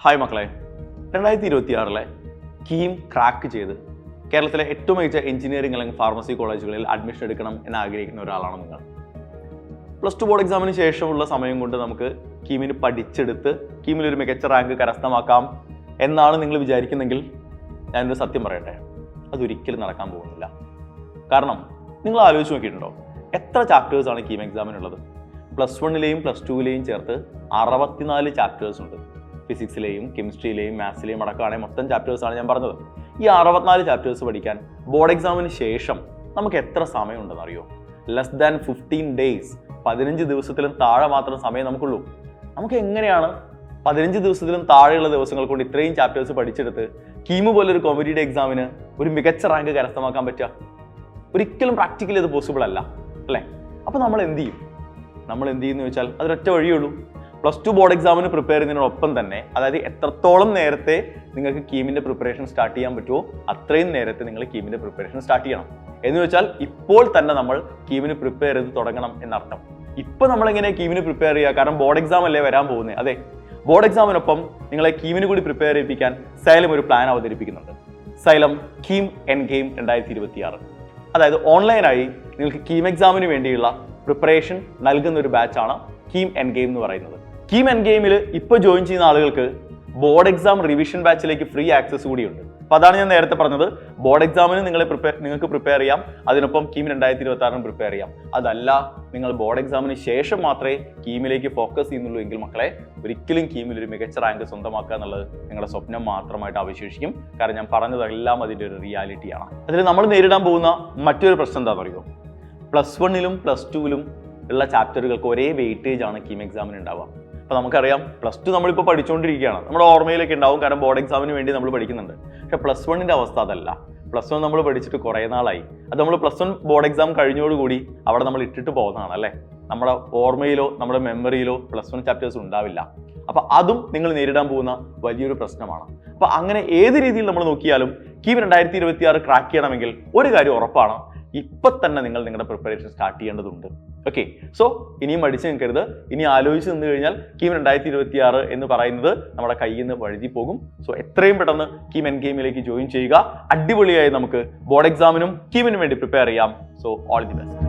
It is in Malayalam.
ഹായ് മക്കളെ, 2026 കീം ക്രാക്ക് ചെയ്ത് കേരളത്തിലെ ഏറ്റവും മികച്ച എഞ്ചിനീയറിംഗ് അല്ലെങ്കിൽ ഫാർമസി കോളേജുകളിൽ അഡ്മിഷൻ എടുക്കണം എന്ന് ആഗ്രഹിക്കുന്ന ഒരാളാണ് നിങ്ങൾ. +2 ബോർഡ് എക്സാമിന് ശേഷമുള്ള സമയം കൊണ്ട് നമുക്ക് കീമിന് പഠിച്ചെടുത്ത് കീമിലൊരു മികച്ച റാങ്ക് കരസ്ഥമാക്കാം എന്നാണ് നിങ്ങൾ വിചാരിക്കുന്നെങ്കിൽ ഞാനൊരു സത്യം പറയട്ടെ, അതൊരിക്കലും നടക്കാൻ പോകുന്നില്ല. കാരണം നിങ്ങൾ ആലോചിച്ച് നോക്കിയിട്ടുണ്ടോ, എത്ര ചാപ്റ്റേഴ്സാണ് കീം എക്സാമിനുള്ളത്? +1ലെയും +2ലെയും ചേർത്ത് 64 ചാപ്റ്റേഴ്സ് ഉണ്ട്. ഫിസിക്സിലെയും കെമിസ്ട്രിയിലെയും മാത്സിലെയും അടക്കമാണെങ്കിൽ മൊത്തം ചാപ്റ്റേഴ്സാണ് ഞാൻ പറഞ്ഞത്. ഈ 64 ചാപ്റ്റേഴ്സ് പഠിക്കാൻ ബോർഡ് എക്സാമിന് ശേഷം നമുക്ക് എത്ര സമയം ഉണ്ടെന്ന് അറിയോ? ലെസ് ദാൻ 15 ഡേയ്സ്, 15 ദിവസത്തിലും താഴെ മാത്രം സമയം നമുക്കുള്ളൂ. നമുക്ക് എങ്ങനെയാണ് 15 ദിവസത്തിലും താഴെയുള്ള ദിവസങ്ങൾ കൊണ്ട് ഇത്രയും ചാപ്റ്റേഴ്സ് പഠിച്ചെടുത്ത് കീമ് പോലൊരു കോമ്പറ്റീറ്റീവ് എക്സാമിന് ഒരു മികച്ച റാങ്ക് കരസ്ഥമാക്കാൻ പറ്റുക? ഒരിക്കലും പ്രാക്ടിക്കലി അത് പോസിബിൾ അല്ല, അല്ലേ? അപ്പോൾ നമ്മൾ എന്ത് ചെയ്യുമെന്ന് ചോദിച്ചാൽ അതിനൊറ്റ വഴിയുള്ളൂ. +2 ബോർഡ് എക്സാമിന് പ്രിപ്പയർ ചെയ്യുന്നതിനോടൊപ്പം തന്നെ, അതായത് എത്രത്തോളം നേരത്തെ നിങ്ങൾക്ക് കീമിന്റെ പ്രിപ്പറേഷൻ സ്റ്റാർട്ട് ചെയ്യാൻ പറ്റുമോ അത്രയും നേരത്തെ നിങ്ങൾ കീമിന്റെ പ്രിപ്പറേഷൻ സ്റ്റാർട്ട് ചെയ്യണം. എന്ന് വെച്ചാൽ ഇപ്പോൾ തന്നെ നമ്മൾ കീമിന് പ്രിപ്പയർ ചെയ്ത് തുടങ്ങണം എന്നർത്ഥം. ഇപ്പൊ നമ്മൾ എങ്ങനെയാണ് കീമിന് പ്രിപ്പയർ ചെയ്യുക? കാരണം ബോർഡ് എക്സാം അല്ലേ വരാൻ പോകുന്നത്. അതെ, ബോർഡ് എക്സാമിനൊപ്പം നിങ്ങളെ കീമിന് കൂടി പ്രിപ്പയർ ചെയ്യിപ്പിക്കാൻ സൈലം ഒരു പ്ലാൻ അവതരിപ്പിക്കുന്നുണ്ട്. Xylem KEAM end game 2026. അതായത് ഓൺലൈനായി നിങ്ങൾക്ക് കീം എക്സാമിന് വേണ്ടിയുള്ള പ്രിപ്പറേഷൻ നൽകുന്ന ഒരു ബാച്ചാണ് കീം എൻഡ് ഗെയിം എന്ന് പറയുന്നത്. കീം എൻഡ് ഗെയിമിൽ ഇപ്പോൾ ജോയിൻ ചെയ്യുന്ന ആളുകൾക്ക് ബോർഡ് എക്സാം റിവിഷൻ ബാച്ചിലേക്ക് ഫ്രീ ആക്സസ് കൂടിയുണ്ട്. അപ്പോൾ അതാണ് ഞാൻ നേരത്തെ പറഞ്ഞത്, ബോർഡ് എക്സാമിന് നിങ്ങൾക്ക് പ്രിപ്പയർ ചെയ്യാം, അതിനൊപ്പം കീം 2026 പ്രിപ്പയർ ചെയ്യാം. അതല്ല, നിങ്ങൾ ബോർഡ് എക്സാമിന് ശേഷം മാത്രമേ കീമിലേക്ക് ഫോക്കസ് ചെയ്യുന്നുള്ളൂ എങ്കിൽ മക്കളെ, ഒരിക്കലും കീമിൽ ഒരു മികച്ച റാങ്ക് സ്വന്തമാക്കുക എന്നുള്ളത് നിങ്ങളുടെ സ്വപ്നം മാത്രമായിട്ട് അവശേഷിക്കും. കാരണം ഞാൻ പറഞ്ഞതെല്ലാം അതിൻ്റെ ഒരു റിയാലിറ്റിയാണ്. അതിൽ നമ്മൾ നേരിടാൻ പോകുന്ന മറ്റൊരു പ്രശ്നം എന്താണെന്ന് അറിയുമോ? +1ലും +2ലും ഉള്ള ചാപ്റ്ററുകൾക്ക് ഒരേ വെയിറ്റേജ് ആണ് കീം എക്സാമിന് ഉണ്ടാവുക. അപ്പോൾ നമുക്കറിയാം, +2 നമ്മളിപ്പോൾ പഠിച്ചുകൊണ്ടിരിക്കുകയാണ്, നമ്മുടെ ഓർമ്മയിലൊക്കെ ഉണ്ടാവും, കാരണം ബോർഡ് എക്സാമിന് വേണ്ടി നമ്മൾ പഠിക്കുന്നുണ്ട്. പക്ഷേ +1ന്റെ അവസ്ഥ അതല്ല. +1 നമ്മൾ പഠിച്ചിട്ട് കുറേ നാളായി. അത് നമ്മൾ +1 ബോർഡ് എക്സാം കഴിഞ്ഞോടുകൂടി അവിടെ നമ്മൾ ഇട്ടിട്ട് പോകുന്നതാണ്, അല്ലേ? നമ്മുടെ ഓർമ്മയിലോ നമ്മുടെ മെമ്മറിയിലോ +1 ചാപ്റ്റേഴ്സ് ഉണ്ടാവില്ല. അപ്പോൾ അതും നിങ്ങൾ നേരിടാൻ പോകുന്ന വലിയൊരു പ്രശ്നമാണ്. അപ്പോൾ അങ്ങനെ ഏത് രീതിയിൽ നമ്മൾ നോക്കിയാലും കീം 2026 ക്രാക്ക് ചെയ്യണമെങ്കിൽ ഒരു കാര്യം ഉറപ്പാണ്, ഇപ്പം തന്നെ നിങ്ങൾ നിങ്ങളുടെ പ്രിപ്പറേഷൻ സ്റ്റാർട്ട് ചെയ്യേണ്ടതുണ്ട്. ഓക്കെ, സോ ഇനിയും മടിച്ചു നിൽക്കരുത്. ഇനി ആലോചിച്ച് നിന്ന് കഴിഞ്ഞാൽ കീം 2026 എന്ന് പറയുന്നത് നമ്മുടെ കയ്യിൽ നിന്ന് വഴുതി പോകും. സോ എത്രയും പെട്ടെന്ന് കീം എൻഡ് ഗെയിമിലേക്ക് ജോയിൻ ചെയ്യുക. അടിപൊളിയായി നമുക്ക് ബോർഡ് എക്സാമിനും കീമിനും വേണ്ടി പ്രിപ്പയർ ചെയ്യാം. So all the best.